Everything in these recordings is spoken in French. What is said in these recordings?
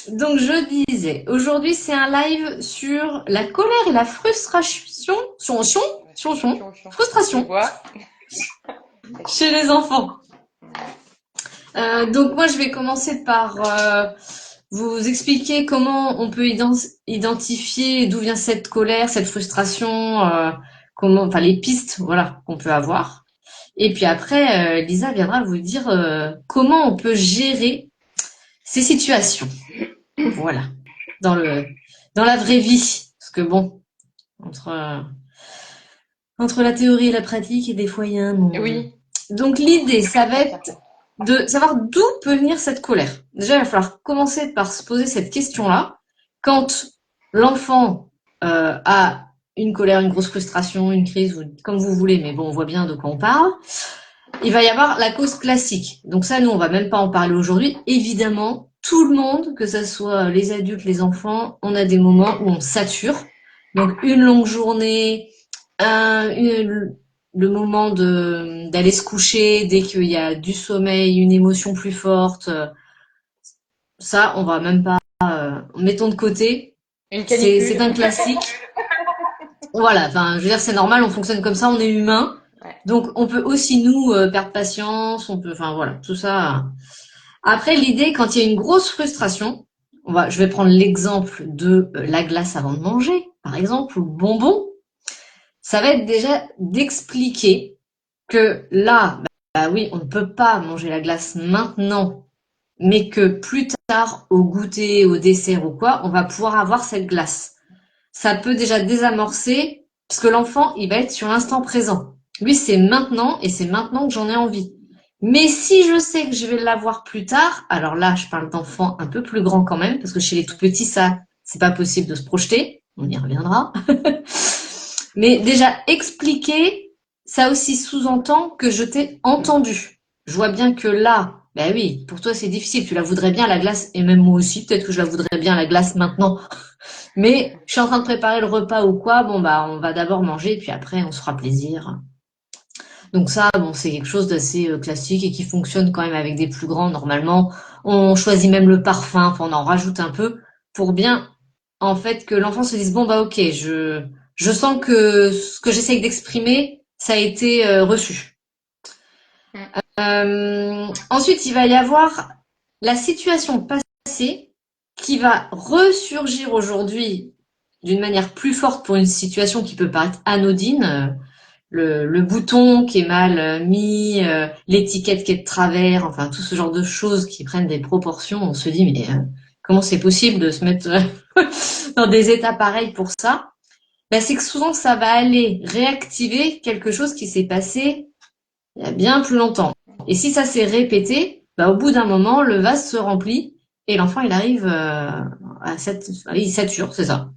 Donc je disais, aujourd'hui c'est un live sur la colère et la frustration, Je frustration vois. chez les enfants. Donc moi je vais commencer par vous expliquer comment on peut identifier d'où vient cette colère, cette frustration, comment, enfin les pistes, voilà, qu'on peut avoir. Et puis après, Lisa viendra vous dire comment on peut gérer ces situations. Voilà, dans le dans la vraie vie, parce que bon, entre entre la théorie et la pratique, et des fois il y a un monde. Oui, Donc l'idée, ça va tout à être fait. de savoir d'où peut venir cette colère. Déjà, il va falloir commencer par se poser cette question-là. Quand l'enfant a une colère, une grosse frustration, une crise, ou comme vous voulez, mais bon, on voit bien de quoi on parle, il va y avoir la cause classique. Donc ça, nous, on va même pas en parler aujourd'hui. Évidemment, tout le monde, que ce soit les adultes, les enfants, on a des moments où on sature. Donc une longue journée, le moment de d'aller se coucher dès qu'il y a du sommeil, une émotion plus forte, ça, on va même pas mettons de côté. Une C'est canicule. un classique. Voilà, enfin, je veux dire, c'est normal, on fonctionne comme ça, on est humain. Ouais. Donc, on peut aussi nous perdre patience, on peut, enfin voilà, tout ça. Après, l'idée, quand il y a une grosse frustration, je vais prendre l'exemple de la glace avant de manger, par exemple, ou le bonbon. Ça va être déjà d'expliquer que là, bah oui, on ne peut pas manger la glace maintenant, mais que plus tard, au goûter, au dessert ou quoi, on va pouvoir avoir cette glace. Ça peut déjà désamorcer, parce que l'enfant, il va être sur l'instant présent. Lui, c'est maintenant, et c'est maintenant que j'en ai envie. Mais si je sais que je vais l'avoir plus tard, alors là, je parle d'enfants un peu plus grands quand même, parce que chez les tout petits, ça, c'est pas possible de se projeter. On y reviendra. Mais déjà, expliquer, ça aussi sous-entend que je t'ai entendu. Je vois bien que là, ben oui, pour toi c'est difficile, tu la voudrais bien la glace, et même moi aussi, peut-être que je la voudrais bien la glace maintenant. Mais je suis en train de préparer le repas ou quoi, bon bah on va d'abord manger, puis après on se fera plaisir. Donc ça, bon, c'est quelque chose d'assez classique et qui fonctionne quand même avec des plus grands normalement. On choisit même le parfum, enfin, on en rajoute un peu pour bien, en fait, que l'enfant se dise bon bah ok, je sens que ce que j'essaye d'exprimer, ça a été reçu. Mm. Ensuite, il va y avoir la situation passée qui va ressurgir aujourd'hui d'une manière plus forte pour une situation qui peut paraître anodine. Le bouton qui est mal mis, l'étiquette qui est de travers, enfin tout ce genre de choses qui prennent des proportions. On se dit mais comment c'est possible de se mettre dans des états pareils pour ça? Ben, c'est que souvent ça va aller réactiver quelque chose qui s'est passé il y a bien plus longtemps. Et si ça s'est répété, bah, au bout d'un moment, le vase se remplit et l'enfant il arrive il sature, c'est ça.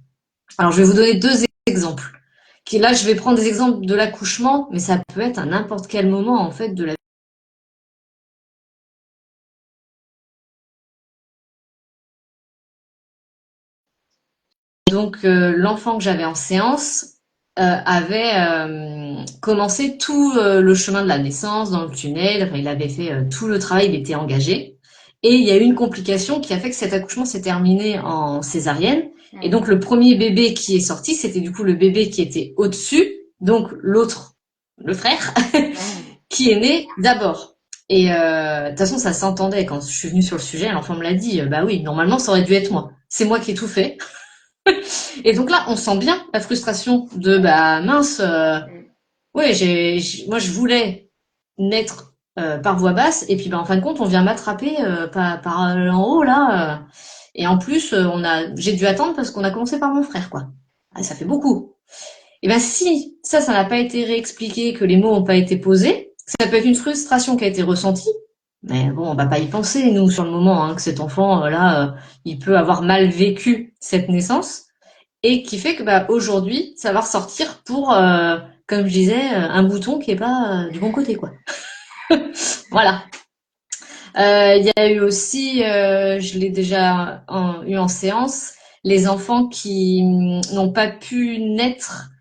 Alors je vais vous donner deux exemples. Là, je vais prendre des exemples de l'accouchement, mais ça peut être à n'importe quel moment en fait de la. Donc l'enfant que j'avais en séance avait commencé tout le chemin de la naissance dans le tunnel. Enfin, il avait fait tout le travail, il était engagé. Et il y a eu une complication qui a fait que cet accouchement s'est terminé en césarienne. Et Mm. donc le premier bébé qui est sorti, c'était du coup le bébé qui était au-dessus, donc l'autre, le frère, Mm. qui est né d'abord. Et de toute façon, ça s'entendait quand je suis venue sur le sujet. L'enfant me l'a dit. Bah oui, normalement, ça aurait dû être moi. C'est moi qui ai tout fait. Et donc là, on sent bien la frustration de bah mince. Mm. Ouais, moi je voulais naître par voie basse et puis bah en fin de compte, on vient m'attraper par en haut là. Et en plus, j'ai dû attendre parce qu'on a commencé par mon frère quoi. Ah, ça fait beaucoup. Et ben si ça n'a pas été réexpliqué, que les mots n'ont pas été posés, ça peut être une frustration qui a été ressentie. Mais bon, on va pas y penser nous sur le moment hein, que cet enfant là, il peut avoir mal vécu cette naissance et qui fait que bah aujourd'hui, ça va ressortir pour, comme je disais, un bouton qui est pas du bon côté quoi. Voilà. Il y a eu aussi, je l'ai déjà eu en séance, les enfants qui n'ont pas pu naître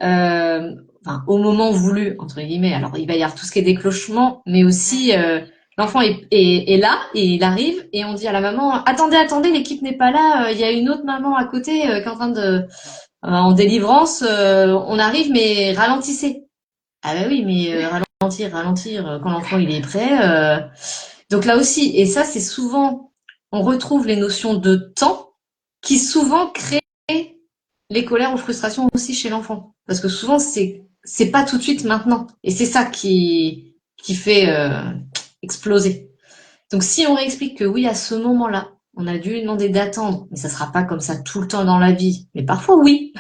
enfin, au moment voulu, entre guillemets. Alors, il va y avoir tout ce qui est déclenchement, mais aussi Mm. L'enfant est là, et il arrive, et on dit à la maman, attendez, attendez, l'équipe n'est pas là, il y a une autre maman à côté qui est en train en délivrance, on arrive, mais ralentissez. Ah bah oui, mais ralentir, ralentir, quand l'enfant il est prêt. Donc là aussi, et ça c'est souvent, on retrouve les notions de temps qui souvent créent les colères ou frustrations aussi chez l'enfant. Parce que souvent c'est pas tout de suite maintenant. Et c'est ça qui fait exploser. Donc si on réexplique que oui, à ce moment-là, on a dû lui demander d'attendre, mais ça sera pas comme ça tout le temps dans la vie. Mais parfois oui,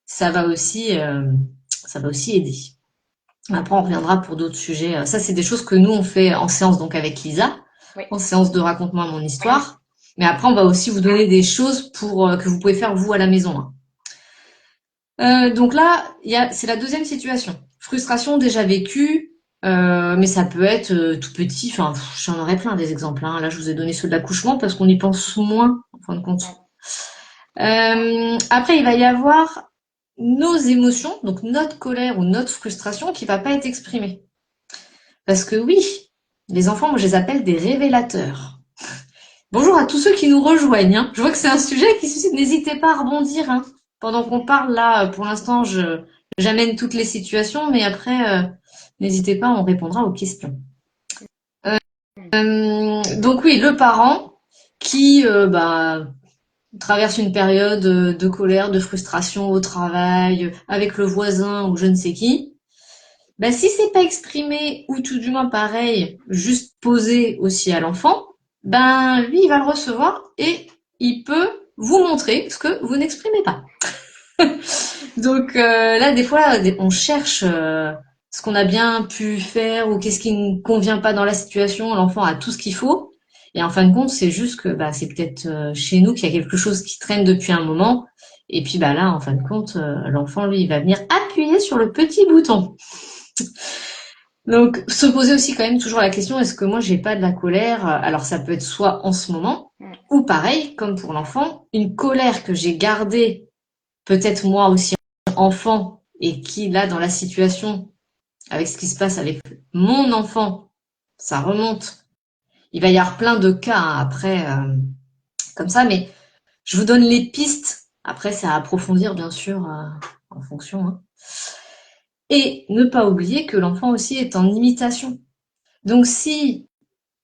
ça va aussi, euh, ça va aussi aider. Après, on reviendra pour d'autres sujets. Ça, c'est des choses que nous, on fait en séance donc avec Lisa, Oui. en séance de raconte-moi mon histoire. Mais après, on va aussi vous donner des choses pour que vous pouvez faire vous à la maison, hein. Donc là, c'est la deuxième situation. Frustration déjà vécue, mais ça peut être tout petit. Enfin, j'en aurais plein des exemples, hein. Là, je vous ai donné ceux de l'accouchement parce qu'on y pense moins, en fin de compte. Après, il va y avoir nos émotions, donc notre colère ou notre frustration qui va pas être exprimée. Parce que oui, les enfants, moi je les appelle des révélateurs. Bonjour à tous ceux qui nous rejoignent, hein. Je vois que c'est un sujet qui suscite. N'hésitez pas à rebondir, hein. Pendant qu'on parle là, pour l'instant, j'amène toutes les situations, mais après, n'hésitez pas, on répondra aux questions. Donc oui, le parent qui traverse une période de colère, de frustration au travail, avec le voisin ou je ne sais qui. Ben, si c'est pas exprimé, ou tout du moins pareil, juste posé aussi à l'enfant, ben lui, il va le recevoir et il peut vous montrer ce que vous n'exprimez pas. Donc là, des fois, on cherche ce qu'on a bien pu faire ou qu'est-ce qui ne convient pas dans la situation. L'enfant a tout ce qu'il faut. Et en fin de compte, c'est juste que bah, c'est peut-être chez nous qu'il y a quelque chose qui traîne depuis un moment. Et puis bah là, en fin de compte, l'enfant, lui, il va venir appuyer sur le petit bouton. Donc, se poser aussi quand même toujours la question, est-ce que moi j'ai pas de la colère? Alors ça peut être soit en ce moment, ou pareil, comme pour l'enfant, une colère que j'ai gardée, peut-être moi aussi enfant, et qui là dans la situation, avec ce qui se passe avec mon enfant, ça remonte. Il va y avoir plein de cas hein, après, comme ça, mais je vous donne les pistes. Après, c'est à approfondir bien sûr en fonction, hein. Et ne pas oublier que l'enfant aussi est en imitation. Donc si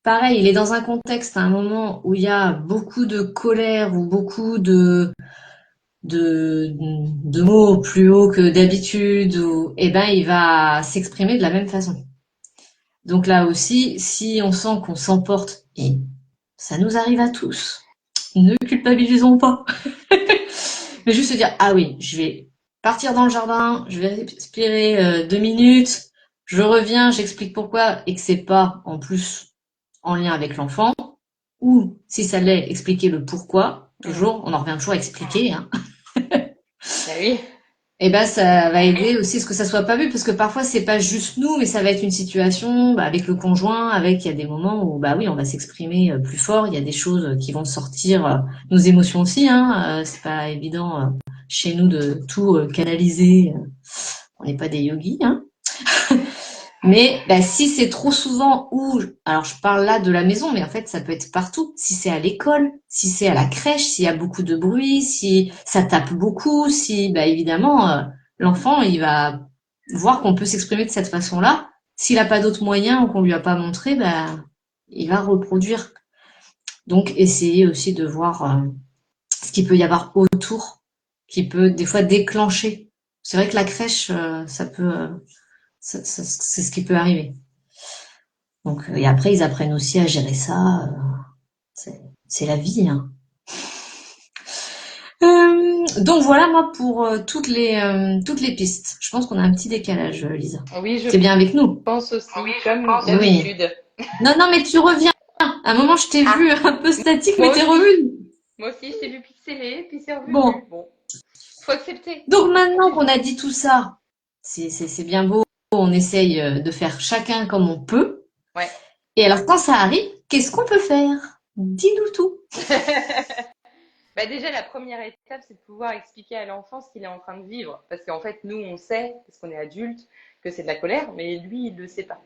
pareil, il est dans un contexte à un moment où il y a beaucoup de colère ou beaucoup de mots plus haut que d'habitude, eh ben, il va s'exprimer de la même façon. Donc là aussi, si on sent qu'on s'emporte, et ça nous arrive à tous, ne culpabilisons pas. Mais juste se dire, ah oui, je vais partir dans le jardin, je vais respirer 2 minutes, je reviens, j'explique pourquoi, et que c'est pas en plus en lien avec l'enfant. Ou si ça l'est, expliquer le pourquoi. Toujours, on en revient toujours à expliquer, hein. Bah oui. Et ben ça va aider aussi à ce que ça soit pas vu, parce que parfois c'est pas juste nous, mais ça va être une situation bah, avec le conjoint, avec il y a des moments où bah oui on va s'exprimer plus fort, il y a des choses qui vont sortir, nos émotions aussi, hein. C'est pas évident chez nous de tout canaliser. On n'est pas des yogis, hein. Mais bah, si c'est trop souvent ou alors je parle là de la maison, mais en fait ça peut être partout. Si c'est à l'école, si c'est à la crèche, s'il y a beaucoup de bruit, si ça tape beaucoup, si bah évidemment l'enfant il va voir qu'on peut s'exprimer de cette façon-là. S'il n'a pas d'autres moyens ou qu'on lui a pas montré, bah il va reproduire. Donc essayer aussi de voir ce qu'il peut y avoir autour, qui peut des fois déclencher. C'est vrai que la crèche, ça peut, c'est ce qui peut arriver. Donc, et après, ils apprennent aussi à gérer ça. C'est la vie, hein. Donc voilà, moi, pour toutes les pistes. Je pense qu'on a un petit décalage, Lisa. Oui, je T'es bien avec nous? pense aussi, comme Oui. d'habitude. Non, non, mais tu reviens. À un moment, je t'ai Ah, vu un peu statique, mais moi t'es aussi. revenu. Moi aussi, je t'ai vu pixelé, puis c'est revenu. Bon. Bon, faut accepter. Donc maintenant qu'on a dit tout ça, c'est bien beau. On essaye de faire chacun comme on peut. Ouais. Et alors, quand ça arrive, qu'est-ce qu'on peut faire? Dis-nous tout. Bah déjà, la première étape, c'est de pouvoir expliquer à l'enfant ce qu'il est en train de vivre. Parce qu'en fait, nous, on sait, parce qu'on est adulte, que c'est de la colère, mais lui, il ne le sait pas.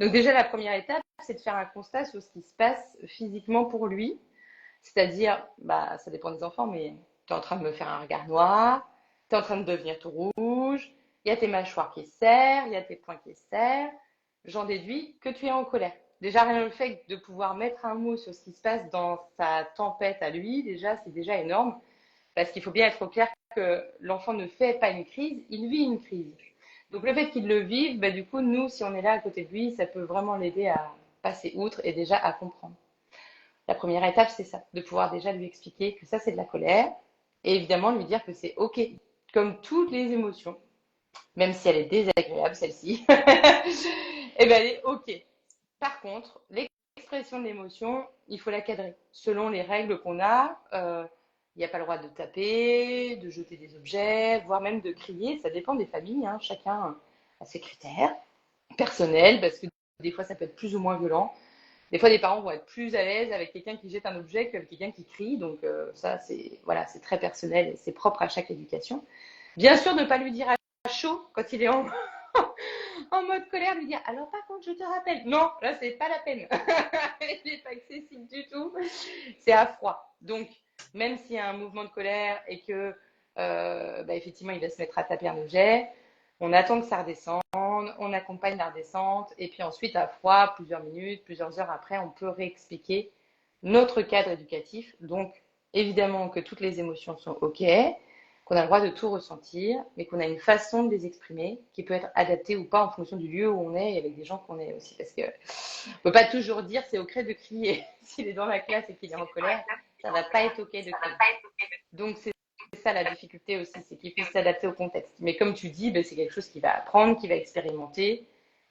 Donc déjà, la première étape, c'est de faire un constat sur ce qui se passe physiquement pour lui. C'est-à-dire, bah, ça dépend des enfants, mais tu es en train de me faire un regard noir, tu es en train de devenir tout rouge, il y a tes mâchoires qui serrent, il y a tes poings qui serrent. J'en déduis que tu es en colère. Déjà, rien que le fait de pouvoir mettre un mot sur ce qui se passe dans sa tempête à lui, déjà, c'est déjà énorme. Parce qu'il faut bien être au clair que l'enfant ne fait pas une crise, il vit une crise. Donc le fait qu'il le vive, bah, du coup, nous, si on est là à côté de lui, ça peut vraiment l'aider à passer outre et déjà à comprendre. La première étape, c'est ça, de pouvoir déjà lui expliquer que ça, c'est de la colère, et évidemment lui dire que c'est OK, comme toutes les émotions, même si elle est désagréable, celle-ci, et ben elle est OK. Par contre, l'expression de l'émotion, il faut la cadrer. Selon les règles qu'on a, il n'y a pas le droit de taper, de jeter des objets, voire même de crier. Ça dépend des familles, hein. Chacun a ses critères personnels, parce que des fois, ça peut être plus ou moins violent. Des fois, les parents vont être plus à l'aise avec quelqu'un qui jette un objet qu'avec quelqu'un qui crie. Donc ça, c'est voilà, c'est très personnel et c'est propre à chaque éducation. Bien sûr, ne pas lui dire à chaud quand il est en, en mode colère, lui dire alors par contre, je te rappelle. Non, là, c'est pas la peine. Elle n'est pas accessible du tout. C'est à froid. Donc, même s'il y a un mouvement de colère et que bah, effectivement, il va se mettre à taper un objet, on attend que ça redescende, on accompagne la redescente, et puis ensuite, à froid, plusieurs minutes, plusieurs heures après, on peut réexpliquer notre cadre éducatif. Donc, évidemment que toutes les émotions sont OK, qu'on a le droit de tout ressentir, mais qu'on a une façon de les exprimer qui peut être adaptée ou pas en fonction du lieu où on est et avec des gens qu'on est aussi. Parce que on peut pas toujours dire c'est OK de crier. S'il est dans la classe et qu'il est en colère, ça va pas être OK de crier. Donc, c'est ça la difficulté aussi, c'est qu'il puisse s'adapter au contexte. Mais comme tu dis, ben, c'est quelque chose qu'il va apprendre, qu'il va expérimenter.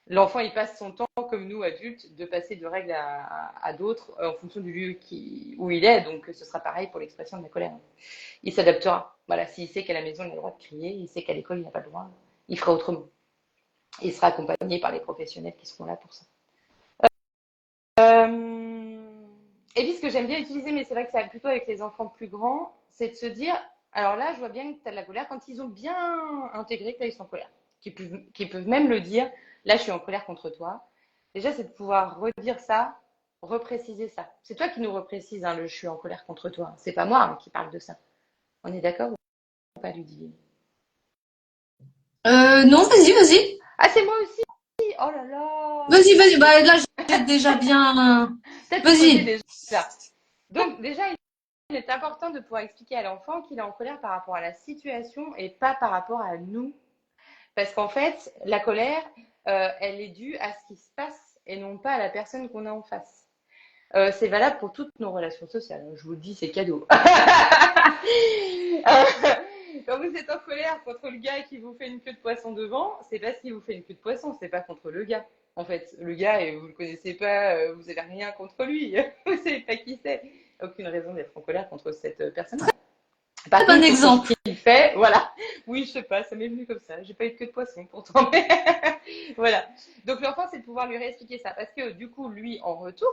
L'enfant, il passe son temps, comme nous adultes, de passer de règles à d'autres en fonction du lieu où il est. Donc, ce sera pareil pour l'expression de la colère. Il s'adaptera. Voilà, s'il sait qu'à la maison, il a le droit de crier, il sait qu'à l'école, il n'a pas le droit, il fera autrement. Il sera accompagné par les professionnels qui seront là pour ça. Et puis, ce que j'aime bien utiliser, mais c'est vrai que ça va plutôt avec les enfants plus grands, c'est de se dire, alors là, je vois bien que tu as de la colère quand ils ont bien intégré que là, ils sont en colère. Qui peuvent même le dire, là, je suis en colère contre toi. Déjà, c'est de pouvoir redire ça, repréciser ça. C'est toi qui nous reprécise, hein, le je suis en colère contre toi. C'est pas moi, hein, qui parle de ça. On est d'accord ou pas, Ludivine? Non, vas-y, vas-y. Ah, c'est moi aussi. Oh là là. Vas-y, vas-y. Bah, là, j'ai déjà bien. T'as tout posé Vas-y. déjà. Donc, déjà, il est important de pouvoir expliquer à l'enfant qu'il est en colère par rapport à la situation et pas par rapport à nous. Parce qu'en fait, la colère, elle est due à ce qui se passe et non pas à la personne qu'on a en face. C'est valable pour toutes nos relations sociales. Je vous le dis, c'est cadeau. Quand vous êtes en colère contre le gars qui vous fait une queue de poisson devant, c'est parce qu'il vous fait une queue de poisson, c'est pas contre le gars. En fait, le gars, vous le connaissez pas, vous avez rien contre lui, vous savez pas qui c'est. Aucune raison d'être en colère contre cette personne-là. Par Bon contre, contre ce exemple. qu'il fait, voilà. Oui, je sais pas, ça m'est venu comme ça. J'ai pas eu de queue de poisson pourtant. Mais voilà. Donc l'enfant, c'est de pouvoir lui réexpliquer ça. Parce que du coup, lui, en retour,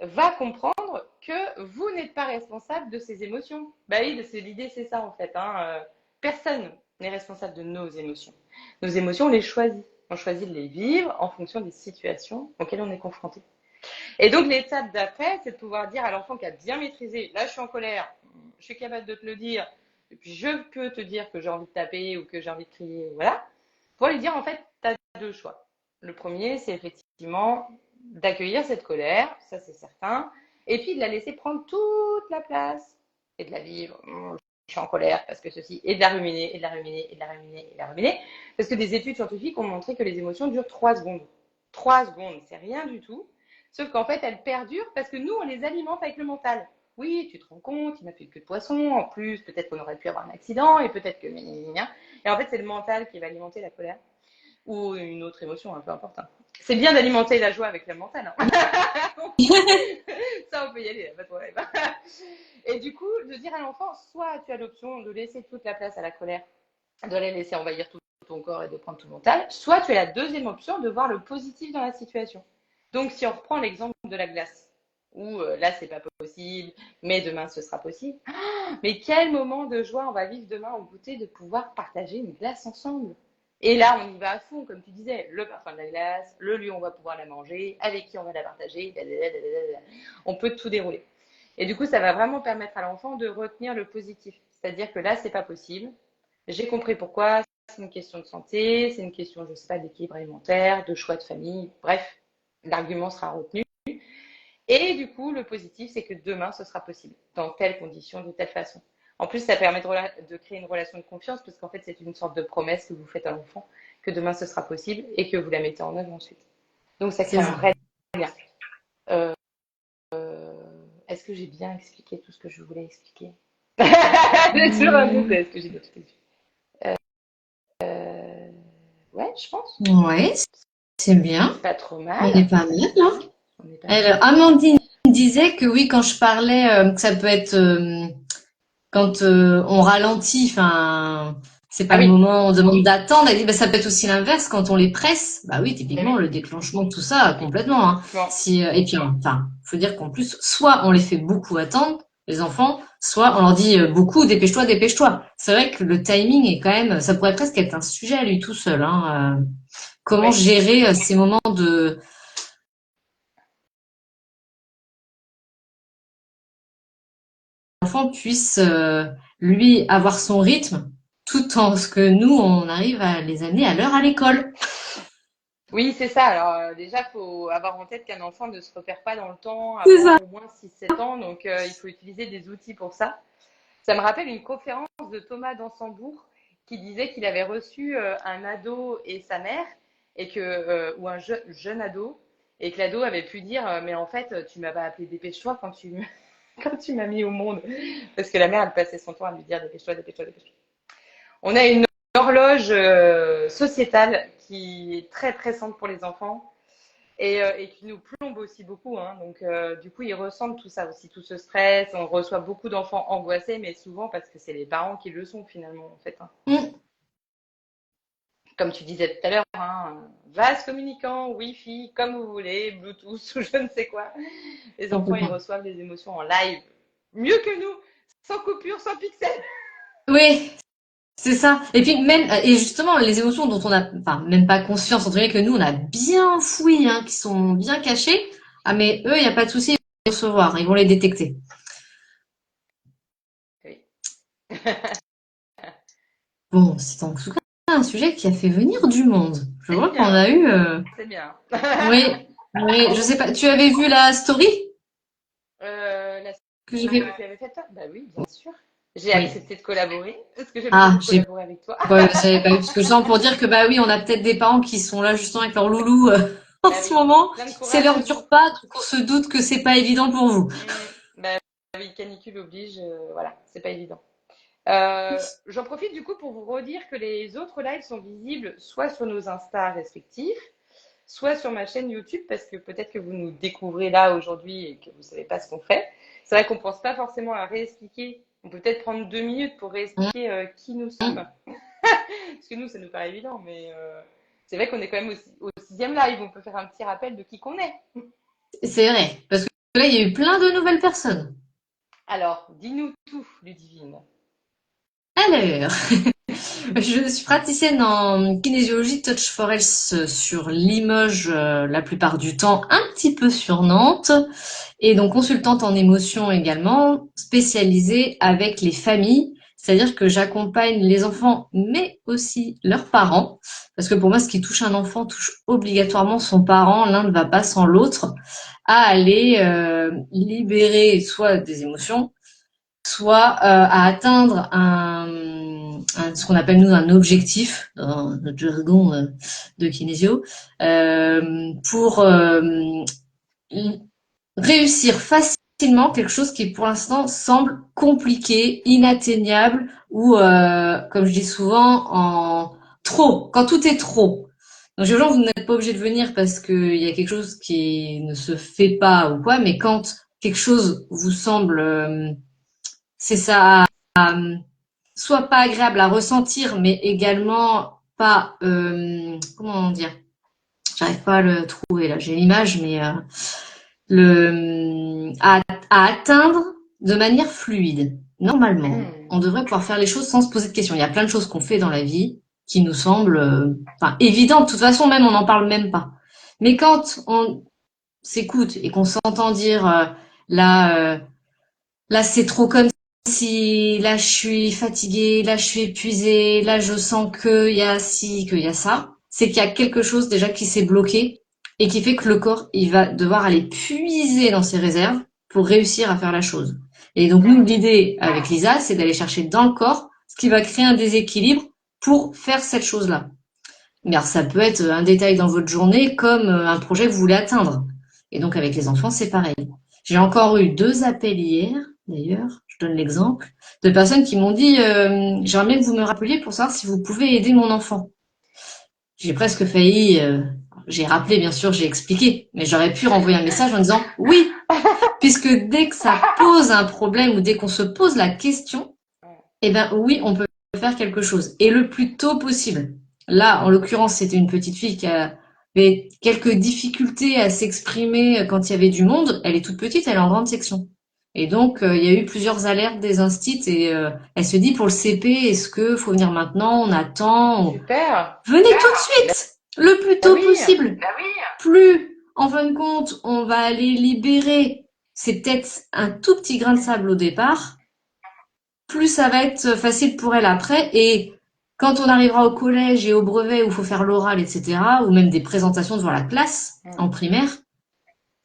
va comprendre que vous n'êtes pas responsable de ses émotions. Bah oui, l'idée, c'est ça en fait. Hein. Personne n'est responsable de nos émotions. Nos émotions, on les choisit. On choisit de les vivre en fonction des situations auxquelles on est confronté. Et donc, l'étape d'après, c'est de pouvoir dire à l'enfant qui a bien maîtrisé, là, je suis en colère, je suis capable de te le dire, et puis je peux te dire que j'ai envie de taper ou que j'ai envie de crier, voilà. Pour lui dire, en fait, tu as deux choix. Le premier, c'est effectivement d'accueillir cette colère, ça c'est certain, et puis de la laisser prendre toute la place et de la vivre. Je suis en colère parce que ceci, et de la ruminer, et de la ruminer, et de la ruminer, et de la ruminer. Parce que des études scientifiques ont montré que les émotions durent 3 secondes. 3 secondes, c'est rien du tout. Sauf qu'en fait, elles perdurent parce que nous, on les alimente avec le mental. Oui, tu te rends compte, il m'a fait une queue de poisson. En plus, peut-être qu'on aurait pu avoir un accident et peut-être que. Et en fait, c'est le mental qui va alimenter la colère ou une autre émotion, un peu importante. C'est bien d'alimenter la joie avec le mental. Hein. Ça, on peut y aller, pas de problème. Et du coup, de dire à l'enfant, soit tu as l'option de laisser toute la place à la colère, de la laisser envahir tout ton corps et de prendre tout le mental, soit tu as la deuxième option de voir le positif dans la situation. Donc, si on reprend l'exemple de la glace, où là, c'est pas possible, mais demain, ce sera possible. Mais quel moment de joie on va vivre demain au goûter de pouvoir partager une glace ensemble. Et là, on y va à fond, comme tu disais, le parfum de la glace, le lieu où on va pouvoir la manger, avec qui on va la partager, on peut tout dérouler. Et du coup, ça va vraiment permettre à l'enfant de retenir le positif. C'est-à-dire que là, c'est pas possible. J'ai compris pourquoi. C'est une question de santé, c'est une question, je sais pas, d'équilibre alimentaire, de choix de famille. Bref, l'argument sera retenu. Et du coup, le positif, c'est que demain, ce sera possible, dans telles conditions, de telle façon. En plus, ça permet de créer une relation de confiance, parce qu'en fait, c'est une sorte de promesse que vous faites à l'enfant, que demain, ce sera possible, et que vous la mettez en œuvre ensuite. Donc, ça crée C'est un ça. vrai lien. Euh, Est-ce que j'ai bien expliqué tout ce que je voulais expliquer? J'ai toujours un doute, Mmh. est-ce que j'ai bien tout expliqué? Euh, ouais, je pense. Ouais, c'est bien. C'est pas trop On est mal. pas mal, Ouais, là. on n'est pas Alors, mal. Amandine disait que oui, quand je parlais, que ça peut être quand on ralentit, enfin, c'est Ah pas le oui. moment, on demande d'attendre. Elle dit, bah, ça peut être aussi l'inverse quand on les presse. Bah oui, Eh typiquement, oui, le déclenchement de tout ça, complètement, hein. typiquement. Si, et puis, enfin, faut dire qu'en plus, soit on les fait beaucoup attendre, les enfants, soit on leur dit beaucoup, dépêche-toi, dépêche-toi. C'est vrai que le timing est quand même, ça pourrait presque être un sujet à lui tout seul, hein. Comment Oui. gérer ces moments de l'enfant puisse lui avoir son rythme tout en ce que nous on arrive à les amener à l'heure à l'école. Oui, c'est ça. Alors, déjà, il faut avoir en tête qu'un enfant ne se repère pas dans le temps C'est avant ça. au moins 6 7 ans. Donc, il faut utiliser des outils pour ça. Ça me rappelle une conférence de Thomas Dansembourg qui disait qu'il avait reçu un ado et sa mère, ou un jeune ado, et que l'ado avait pu dire mais en fait, tu m'as pas appelé dépêche-toi quand tu m'as mis au monde. Parce que la mère, elle passait son temps à lui dire dépêche-toi, dépêche-toi, dépêche-toi. On a une horloge sociétale qui est très pressante pour les enfants et qui nous plombe aussi beaucoup, hein. Donc, du coup, ils ressentent tout ça aussi, tout ce stress. On reçoit beaucoup d'enfants angoissés, mais souvent parce que c'est les parents qui le sont finalement, en fait, hein. Mm. Comme tu disais tout à l'heure, hein, vase communicant, Wi-Fi, comme vous voulez, Bluetooth ou je ne sais quoi. Les enfants, ils Complètement. reçoivent les émotions en live, mieux que nous, sans coupure, sans pixel. Oui, c'est ça. Et puis même, et justement, les émotions dont on a, enfin, même pas conscience, entre guillemets, que nous, on a bien fouillé, hein, qui sont bien cachées. Ah, mais eux, il n'y a pas de souci, ils vont les recevoir, ils vont les détecter. Oui. Bon, c'est en tout cas un sujet qui a fait venir du monde. Je C'est vois qu'on bien, a eu, c'est bien. oui, oui, je sais pas, tu avais vu la story La que j'ai story que fait? tu avais faite, toi? Bah oui, bien sûr. J'ai Oui. accepté de collaborer parce que j'avais Ah, beaucoup j'ai collaboré avec toi. j'avais pas vu, parce que je sens pour dire que bah oui, on a peut-être des parents qui sont là justement avec leur loulou en Bah ce oui, moment. plein de C'est courage l'heure à du vous. repas, donc on se doute que c'est pas évident pour vous. Bah oui, canicule oblige, voilà, c'est pas évident. J'en profite du coup pour vous redire que les autres lives sont visibles soit sur nos Insta respectifs, soit sur ma chaîne YouTube, parce que peut-être que vous nous découvrez là aujourd'hui et que vous savez pas ce qu'on fait. C'est vrai qu'on pense pas forcément à réexpliquer. On peut peut-être prendre 2 minutes pour réexpliquer qui nous sommes. Parce que nous, ça nous paraît évident, mais c'est vrai qu'on est quand même au 6e live. On peut faire un petit rappel de qui qu'on est. C'est vrai, parce que là, il y a eu plein de nouvelles personnes. Alors, dis-nous tout, Ludivine. Alors, je suis praticienne en kinésiologie Touch for Health sur Limoges la plupart du temps, un petit peu sur Nantes, et donc consultante en émotion également, spécialisée avec les familles, c'est-à-dire que j'accompagne les enfants, mais aussi leurs parents, parce que pour moi, ce qui touche un enfant touche obligatoirement son parent, l'un ne va pas sans l'autre, à aller libérer soit des émotions, soit à atteindre ce qu'on appelle nous un objectif dans notre jargon de kinésio, pour réussir facilement quelque chose qui pour l'instant semble compliqué, inatteignable ou comme je dis souvent en trop, quand tout est trop. Donc les gens, vous n'êtes pas obligé de venir parce qu'il y a quelque chose qui ne se fait pas ou quoi, mais quand quelque chose vous semble c'est ça, soit pas agréable à ressentir, mais également pas, comment dire, j'arrive pas à le trouver là, j'ai l'image, mais à atteindre de manière fluide. Normalement, Hmm. on devrait pouvoir faire les choses sans se poser de questions. Il y a plein de choses qu'on fait dans la vie qui nous semble enfin, évidente. De toute façon, même, on n'en parle même pas. Mais quand on s'écoute et qu'on s'entend dire là, là, c'est trop comme si, là, je suis fatiguée, là, je suis épuisée, là, je sens qu'il y a ci, qu'il y a ça, c'est qu'il y a quelque chose déjà qui s'est bloqué et qui fait que le corps, il va devoir aller puiser dans ses réserves pour réussir à faire la chose. Et donc, nous, l'idée avec Lisa, c'est d'aller chercher dans le corps ce qui va créer un déséquilibre pour faire cette chose-là. Mais alors, ça peut être un détail dans votre journée comme un projet que vous voulez atteindre. Et donc, avec les enfants, c'est pareil. J'ai encore eu 2 appels hier, d'ailleurs, je donne l'exemple, de personnes qui m'ont dit j'aimerais bien que vous me rappeliez pour savoir si vous pouvez aider mon enfant. J'ai presque failli, j'ai rappelé, bien sûr, j'ai expliqué, mais j'aurais pu renvoyer un message en disant oui, puisque dès que ça pose un problème ou dès qu'on se pose la question, eh ben oui, on peut faire quelque chose. Et le plus tôt possible. Là, en l'occurrence, c'était une petite fille qui avait quelques difficultés à s'exprimer quand il y avait du monde. Elle est toute petite, elle est en grande section. Et donc, il y a eu plusieurs alertes des instits et elle se dit pour le CP, est-ce que faut venir maintenant, on attend, Super. venez tout de suite, le plus Bah tôt oui. possible. Plus, en fin de compte, on va aller libérer, c'est peut-être un tout petit grain de sable au départ, plus ça va être facile pour elle après. Et quand on arrivera au collège et au brevet où il faut faire l'oral, etc., ou même des présentations devant la classe en primaire,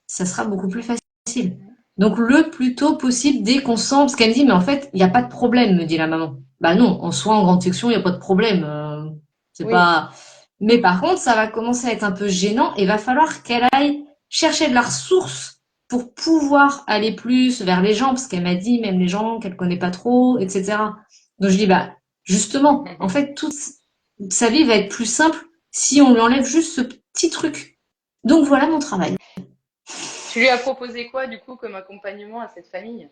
ça sera beaucoup plus facile. Donc le plus tôt possible, dès qu'on sent, parce qu'elle me dit, mais en fait, il n'y a pas de problème, me dit la maman. Bah non, en soi, en grande section, il n'y a pas de problème. C'est Oui. pas. Mais par contre, ça va commencer à être un peu gênant et va falloir qu'elle aille chercher de la ressource pour pouvoir aller plus vers les gens, parce qu'elle m'a dit même les gens qu'elle connaît pas trop, etc. Donc je dis bah justement, en fait toute sa vie va être plus simple si on lui enlève juste ce petit truc. Donc voilà mon travail. Tu lui as proposé quoi, du coup, comme accompagnement à cette famille?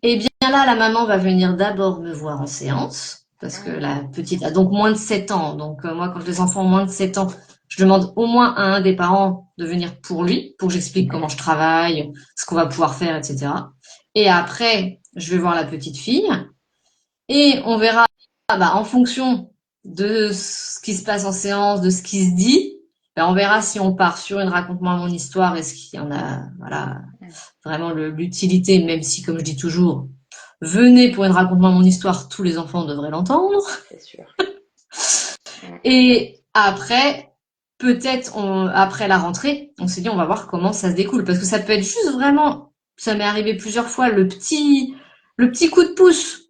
Et bien là, la maman va venir d'abord me voir en séance, parce que la petite a donc moins de 7 ans. Donc moi, quand les enfants ont moins de 7 ans, je demande au moins à un des parents de venir pour lui, pour que j'explique comment je travaille, ce qu'on va pouvoir faire, etc. Et après, je vais voir la petite fille, et on verra bah, en fonction de ce qui se passe en séance, de ce qui se dit, bah, on verra si on part sur une raconte-moi mon histoire, est-ce qu'il y en a, voilà, vraiment l'utilité, même si, comme je dis toujours, venez pour une raconte-moi mon histoire, tous les enfants devraient l'entendre. C'est sûr. Et après, peut-être après la rentrée, on s'est dit on va voir comment ça se découle, parce que ça peut être juste vraiment, ça m'est arrivé plusieurs fois, le petit coup de pouce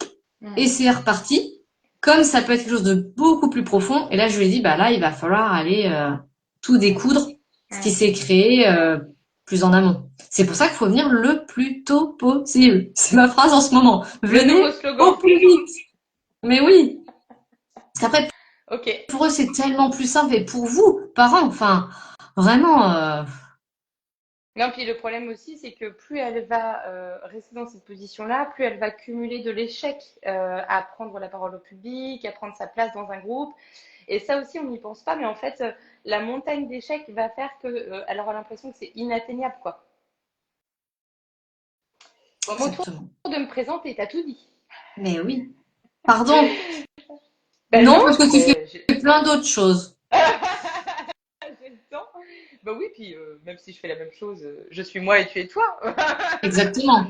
et c'est reparti. Comme ça peut être quelque chose de beaucoup plus profond. Et là, je lui ai dit, bah là, il va falloir aller tout découdre, ce qui s'est créé plus en amont. C'est pour ça qu'il faut venir le plus tôt possible. C'est ma phrase en ce moment. Le nouveau Venez au slogan. plus vite. Mais oui. Parce qu'après, Ok. pour eux, c'est tellement plus simple. Et pour vous, parents, enfin, vraiment, Non, puis le problème aussi, c'est que plus elle va rester dans cette position-là, plus elle va cumuler de l'échec à prendre la parole au public, à prendre sa place dans un groupe. Et ça aussi, on n'y pense pas, mais en fait, la montagne d'échecs va faire que elle aura l'impression que c'est inatteignable, quoi. Bon, mon tour exactement. de me présenter, t'as tout dit. Mais oui. Pardon. Ben Non, non, parce que tu ben, fais plein d'autres choses. j'ai le temps. Ben oui, puis même si je fais la même chose, je suis moi et tu es toi. Exactement.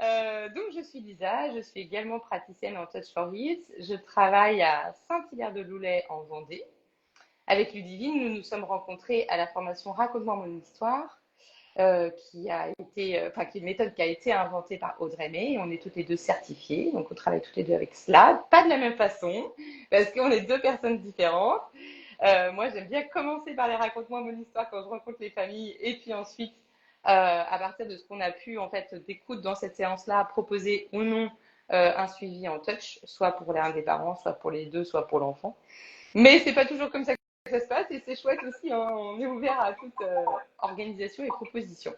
Donc, je suis Lisa, je suis également praticienne en Touch for Kids. Je travaille à Saint-Hilaire-de-Loulay en Vendée. Avec Ludivine, nous nous sommes rencontrés à la formation Raconte-moi mon histoire, qui est une méthode qui a été inventée par Audrey May. Et on est toutes les deux certifiées, donc on travaille toutes les deux avec cela, pas de la même façon, parce qu'on est deux personnes différentes. Moi, j'aime bien commencer par les raconte-moi mon histoire quand je rencontre les familles, et puis ensuite, à partir de ce qu'on a pu en fait d'écoute dans cette séance-là, proposer ou non un suivi en touch, soit pour l'un des parents, soit pour les deux, soit pour l'enfant. Mais c'est pas toujours comme ça que ça se passe, et c'est chouette aussi. Hein, on est ouvert à toute organisation et proposition.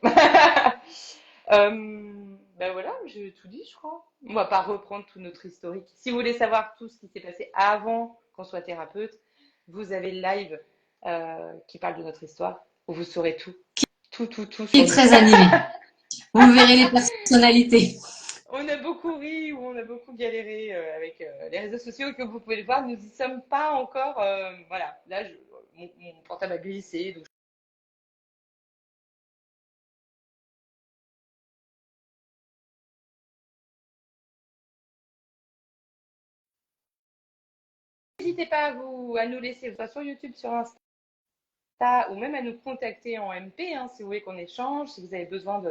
Ben voilà, j'ai tout dit, je crois. On va pas reprendre tout notre historique. Si vous voulez savoir tout ce qui s'est passé avant qu'on soit thérapeute, vous avez le live qui parle de notre histoire, où vous saurez tout. Tout Qui sur est nous. très animé. Vous verrez les personnalités. On a beaucoup beaucoup ri, où on a beaucoup galéré avec les réseaux sociaux et que vous pouvez le voir, nous n'y sommes pas encore. Voilà, là, mon portable a glissé, donc n'hésitez pas à nous laisser, soit sur YouTube, sur Insta, ou même à nous contacter en MP, hein, si vous voulez qu'on échange, si vous avez besoin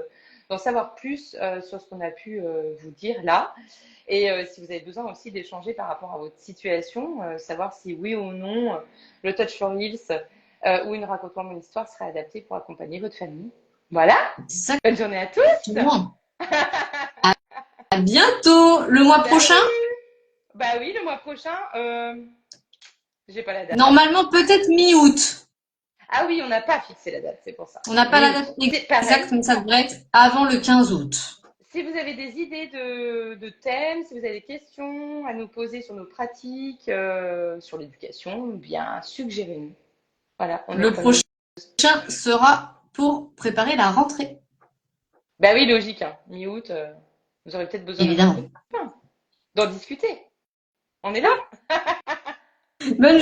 d'en savoir plus sur ce qu'on a pu vous dire là. Et si vous avez besoin aussi d'échanger par rapport à votre situation, savoir si oui ou non le Touch for Reels ou une raconte-moi mon histoire serait adapté pour accompagner votre famille. Voilà, C'est ça bonne journée à tous. qui est loin. À bientôt, le mois prochain. Salut. Bah oui, le mois prochain, j'ai pas la date. Normalement, peut-être mi-août. Ah oui, on n'a pas fixé la date, c'est pour ça. On n'a pas la Mi-août. date C'est pareil. exacte, mais ça devrait être avant le 15 août. Si vous avez des idées de thèmes, si vous avez des questions à nous poser sur nos pratiques, sur l'éducation, bien suggérez-nous. Voilà, on est Le preneuse. prochain sera pour préparer la rentrée. Bah oui, logique, hein. Mi-août, vous aurez peut-être besoin d'un petit coup Évidemment. de main, d'en discuter. On est là. Bonne Bonne